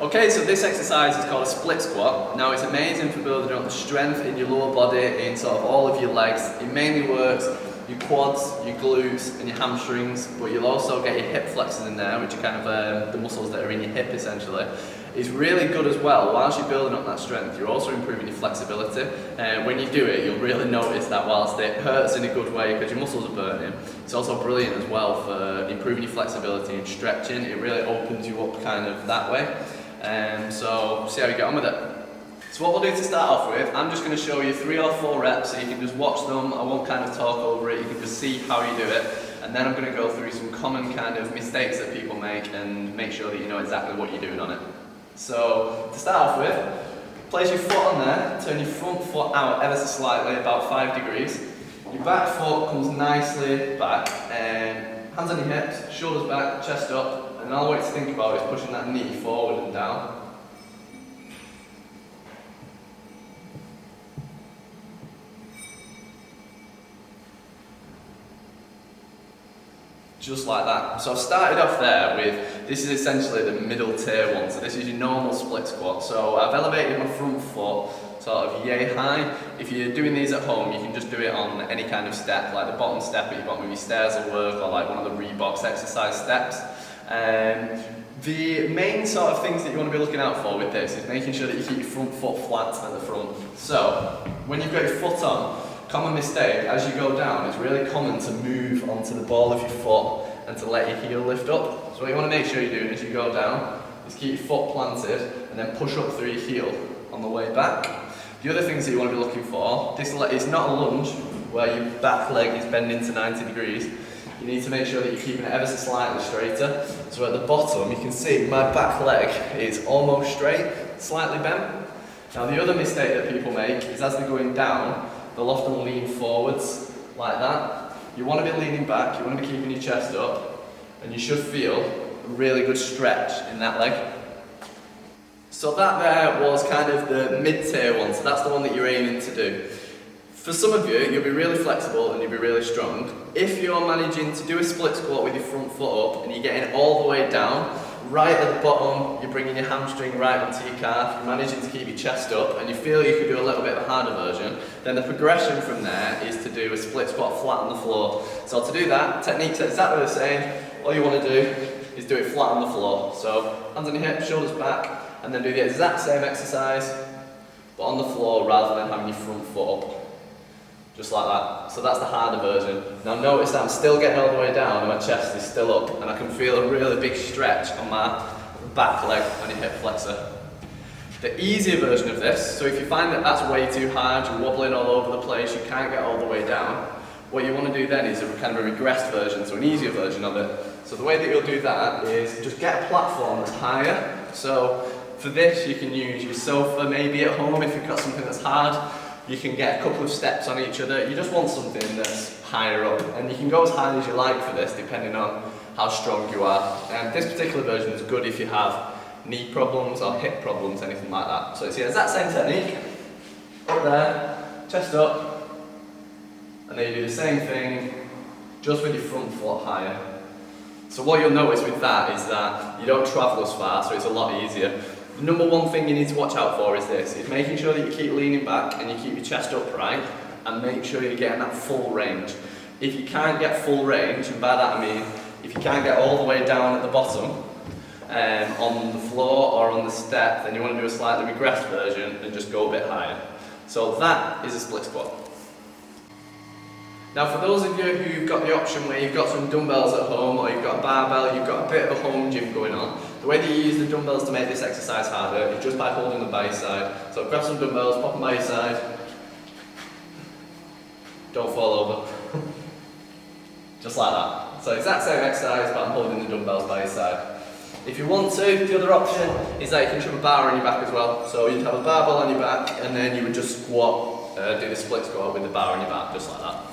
Okay, so this exercise is called a split squat. Now it's amazing for building up the strength in your lower body, in sort of all of your legs. It mainly works your quads, your glutes and your hamstrings, but you'll also get your hip flexors in there, which are kind of the muscles that are in your hip essentially. It's really good as well. Whilst you're building up that strength, you're also improving your flexibility. And when you do it, you'll really notice that whilst it hurts in a good way because your muscles are burning, it's also brilliant as well for improving your flexibility and stretching. It really opens you up kind of that way. So see how you get on with it. So what we'll do to start off with, I'm just going to show you 3 or 4 reps so you can just watch them. I won't kind of talk over it, you can just see how you do it. And then I'm going to go through some common kind of mistakes that people make and make sure that you know exactly what you're doing on it. So to start off with, place your foot on there, turn your front foot out ever so slightly, about 5 degrees. Your back foot comes nicely back, and hands on your hips, shoulders back, chest up, and another way to think about it is pushing that knee forward and down. Just like that. So I've started off there with, this is essentially the middle tier one, so this is your normal split squat. So I've elevated my front foot sort of yay high. If you're doing these at home, you can just do it on any kind of step, like the bottom step at your bottom of your stairs will work, or like one of the Reeboks exercise steps. The main sort of things that you want to be looking out for with this is making sure that you keep your front foot flat at the front. So when you've got your foot on, common mistake, as you go down, it's really common to move onto the ball of your foot and to let your heel lift up. So what you want to make sure you're doing as you go down is keep your foot planted and then push up through your heel on the way back. The other things that you want to be looking for, this is not a lunge where your back leg is bending to 90 degrees. You need to make sure that you're keeping it ever so slightly straighter. So at the bottom you can see my back leg is almost straight, slightly bent. Now the other mistake that people make is as they're going down, they'll often lean forwards like that. You want to be leaning back, you want to be keeping your chest up, and you should feel a really good stretch in that leg. So that there was kind of the mid-tier one, so that's the one that you're aiming to do. For some of you, you'll be really flexible and you'll be really strong. If you're managing to do a split squat with your front foot up and you're getting all the way down, right at the bottom, you're bringing your hamstring right onto your calf, you're managing to keep your chest up, and you feel you could do a little bit of a harder version, then the progression from there is to do a split squat flat on the floor. So to do that, technique's exactly the same. All you want to do is do it flat on the floor. So hands on your hips, shoulders back, and then do the exact same exercise, but on the floor rather than having your front foot up. Just like that. So that's the harder version. Now notice that I'm still getting all the way down and my chest is still up, and I can feel a really big stretch on my back leg on your hip flexor. The easier version of this, so if you find that that's way too hard, you're wobbling all over the place, you can't get all the way down, what you want to do then is a kind of a regressed version, so an easier version of it. So the way that you'll do that is just get a platform that's higher. So for this you can use your sofa maybe at home if you've got something that's hard. You can get a couple of steps on each other. You just want something that's higher up, and you can go as high as you like for this depending on how strong you are. And this particular version is good if you have knee problems or hip problems, anything like that. So it's the exact same technique, up there, chest up, and then you do the same thing just with your front foot higher. So what you'll notice with that is that you don't travel as far, so it's a lot easier. The number one thing you need to watch out for is this, is making sure that you keep leaning back and you keep your chest upright, and make sure you're getting that full range. If you can't get full range, and by that I mean, if you can't get all the way down at the bottom, on the floor or on the step, then you want to do a slightly regressed version and just go a bit higher. So that is a split squat. Now for those of you who've got the option where you've got some dumbbells at home, or you've got a barbell, you've got a bit of a home gym going on, the way that you use the dumbbells to make this exercise harder is just by holding them by your side. So grab some dumbbells, pop them by your side, don't fall over, just like that. So exact same exercise, but I'm holding the dumbbells by your side. If you want to, the other option is that you can shove a bar on your back as well. So you'd have a barbell on your back, and then you would just squat, do the split squat with the bar on your back, just like that.